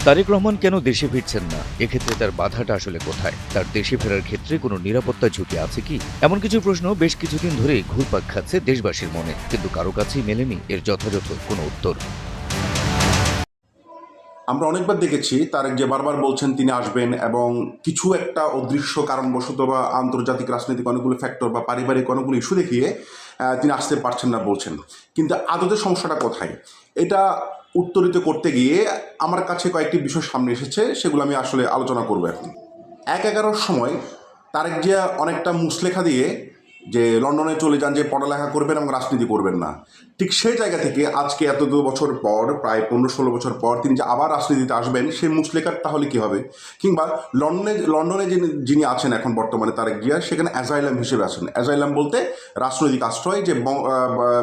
তারেক রহমান কেন দেশে ফিরছেন না? এক্ষেত্রে তার বাধাটা আসলে কোথায়? তার দেশে ফেরার ক্ষেত্রে কোনো নিরাপত্তা ঝুঁকি আছে কি? এমন কিছু প্রশ্ন বেশ কিছুদিন ধরেই ঘুরপাক খাচ্ছে দেশবাসীর মনে, কিন্তু কারো কাছেই মেলেনি এর যথাযথ কোনো উত্তর। আমরা অনেকবার দেখেছি তারেক যে বারবার বলছেন তিনি আসবেন এবং কিছু একটা অদৃশ্য কারণবশত বা আন্তর্জাতিক রাজনৈতিক অনেকগুলো ফ্যাক্টর বা পারিবারিক অনেকগুলো ইস্যু দেখিয়ে তিনি আসতে পারছেন না বলছেন, কিন্তু আদতে সমস্যাটা কোথায় এটা উত্তরিত করতে গিয়ে আমার কাছে কয়েকটি বিষয় সামনে এসেছে, সেগুলো আমি আসলে আলোচনা করবো এখন। ১/১১-র সময় তারেক জিয়া অনেকটা মুচলেখা দিয়ে যে লন্ডনে চলে যান, যে পড়ালেখা করবেন এবং রাজনীতি করবেন না, ঠিক সেই জায়গা থেকে আজকে এত দু বছর পর, প্রায় ১৫-১৬ বছর পর তিনি যে আবার রাজনীতিতে আসবেন, সেই মুচলেখার তাহলে কী হবে? কিংবা লন্ডনে যিনি আছেন এখন বর্তমানে তারেক জিয়া, সেখানে অ্যাজাইলাম হিসেবে আছেন। অ্যাজাইলাম বলতে রাজনৈতিক আশ্রয়, যে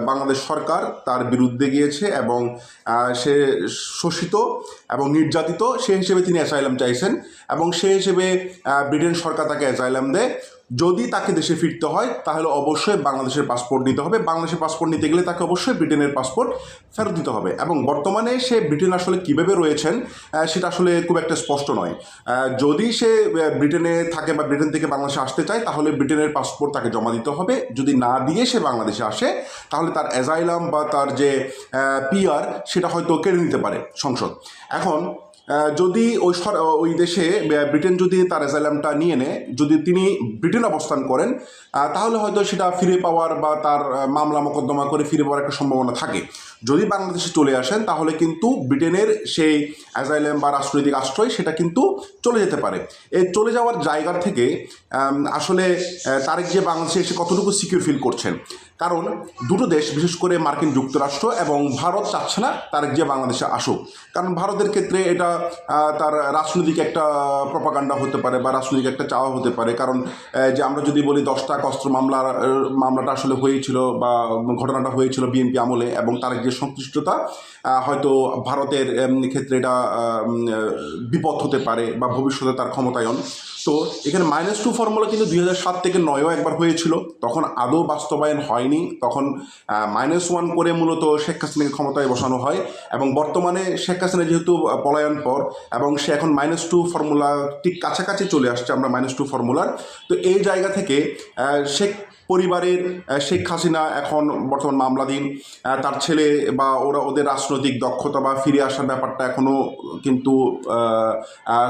বাংলাদেশ সরকার তার বিরুদ্ধে গিয়েছে এবং সে শোষিত এবং নির্যাতিত, সে হিসেবে তিনি অ্যাসাইলাম চাইছেন এবং সে হিসেবে ব্রিটেন সরকার তাকে অ্যাসাইলাম দেয়। যদি তাকে দেশে ফিরতে হয় তাহলে অবশ্যই বাংলাদেশের পাসপোর্ট নিতে হবে, বাংলাদেশের পাসপোর্ট নিতে গেলে তাকে অবশ্যই ব্রিটেনের পাসপোর্ট ফেরত দিতে হবে। এবং বর্তমানে সে ব্রিটেন আসলে কীভাবে রয়েছেন সেটা আসলে খুব একটা স্পষ্ট নয়। যদি সে ব্রিটেনে থাকে বা ব্রিটেন থেকে বাংলাদেশে আসতে চায়, তাহলে ব্রিটেনের পাসপোর্ট তাকে জমা দিতে হবে। যদি না দিয়ে সে বাংলাদেশে আসে, তাহলে তার অ্যাজাইলাম বা তার যে পিআর সেটা হয়তো কেড়ে নিতে পারে সংসদ। এখন যদি ওই দেশে ব্রিটেন যদি তার অ্যাসাইলামটা নিয়ে নেয়, যদি তিনি ব্রিটেন অবস্থান করেন, তাহলে হয়তো সেটা ফিরে পাওয়ার বা তার মামলা মোকদ্দমা করে ফিরে পাওয়ার একটা সম্ভাবনা থাকে। যদি বাংলাদেশে চলে আসেন, তাহলে কিন্তু ব্রিটেনের সেই অ্যাসাইলাম বা রাজনৈতিক আশ্রয় সেটা কিন্তু চলে যেতে পারে। এই চলে যাওয়ার জায়গা থেকে আসলে তারেক যে বাংলাদেশে এসে কতটুকু সিকিউর ফিল করছেন, কারণ দুটো দেশ, বিশেষ করে মার্কিন যুক্তরাষ্ট্র এবং ভারত চাচ্ছে না তারেক জিয়া বাংলাদেশে আসুক। কারণ ভারতের ক্ষেত্রে এটা তার রাজনৈতিক একটা প্রপাগান্ডা হতে পারে বা রাজনৈতিক একটা চাওয়া হতে পারে। কারণ যে আমরা যদি বলি 10টা অস্ত্র মামলাটা আসলে হয়েছিল বা ঘটনাটা হয়েছিল বিএনপি আমলে, এবং তার যে সংশ্লিষ্টতা হয়তো ভারতের ক্ষেত্রে এটা বিপদ হতে পারে বা ভবিষ্যতে তার ক্ষমতায়ন। তো এখানে -2 ফর্মুলা কিন্তু 2007 থেকে 9ও একবার হয়েছিল, তখন আদৌ বাস্তবায়ন হয়নি। তখন -1 করে মূলত শেখ হাসিনাকে ক্ষমতায় বসানো হয় এবং বর্তমানে শেখ হাসিনা যেহেতু পলায়ন পর এবং সে এখন -2 ফর্মুলা ঠিক কাছাকাছি চলে আসছে, আমরা -2 ফর্মুলার। তো এই জায়গা থেকে শেখ পরিবারের শেখ হাসিনা এখন বর্তমান মামলাধীন, তার ছেলে বা ওদের রাজনৈতিক দক্ষতা বা ফিরে আসার ব্যাপারটা এখনও কিন্তু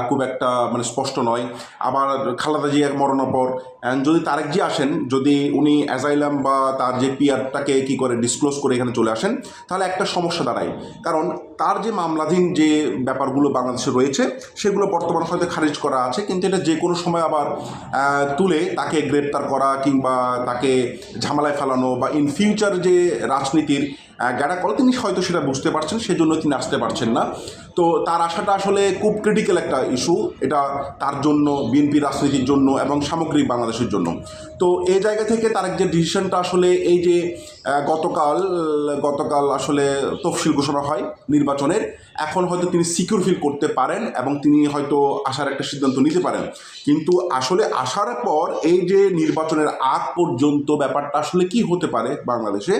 খুব একটা মানে স্পষ্ট নয়। আবার খালেদা জিয়ার মরণপর যদি তারেক জি আসেন, যদি উনি অ্যাজাইলাম বা তার যে পিআরটাকে কী করে ডিসক্লোজ করে এখানে চলে আসেন, তাহলে একটা সমস্যা দাঁড়ায়। কারণ তার যে মামলাধীন যে ব্যাপারগুলো বাংলাদেশে রয়েছে, সেগুলো বর্তমানে হয়তো খারিজ করা আছে, কিন্তু এটা যে কোনো সময় আবার তুলে তাকে গ্রেপ্তার করা কিংবা তাকে ঝামেলায় ফেলানো বা ইন ফিউচার যে রাজনীতির গ্যাড়াকল, তিনি হয়তো সেটা বুঝতে পারছেন, সেজন্য তিনি আসতে পারছেন না। তো তার আসাটা আসলে খুব ক্রিটিক্যাল একটা ইস্যু, এটা তার জন্য, বিএনপি রাজনীতির জন্য এবং সামগ্রিক বাংলাদেশের জন্য। তো এই জায়গা থেকে তার যে ডিসিশনটা আসলে এই যে গতকাল আসলে তফসিল ঘোষণা হয় নির্বাচনের, এখন হয়তো তিনি সিকিউর ফিল করতে পারেন এবং তিনি হয়তো আসার একটা সিদ্ধান্ত নিতে পারেন। কিন্তু আসলে আসার পর এই যে নির্বাচনের আগ পর্যন্ত ব্যাপারটা আসলে কি হতে পারে বাংলাদেশে,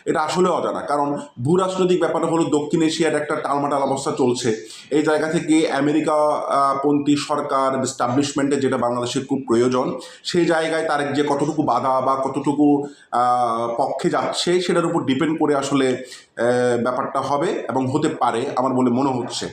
এটা আসলে অজানা। কারণ ভূ রাজনৈতিক ব্যাপারটা হলো দক্ষিণ এশিয়ার একটা টালমাটাল অবস্থা চলছে। এই জায়গা থেকে আমেরিকা পন্থী সরকার এস্টাবলিশমেন্টে যেটা বাংলাদেশের খুব প্রয়োজন, সেই জায়গায় তার যে কতটুকু বাধা বা কতটুকু পক্ষে যাচ্ছে, সেটার উপর ডিপেন্ড করে আসলে ব্যাপারটা হবে এবং হতে পারে আমার বলে মনে হচ্ছে।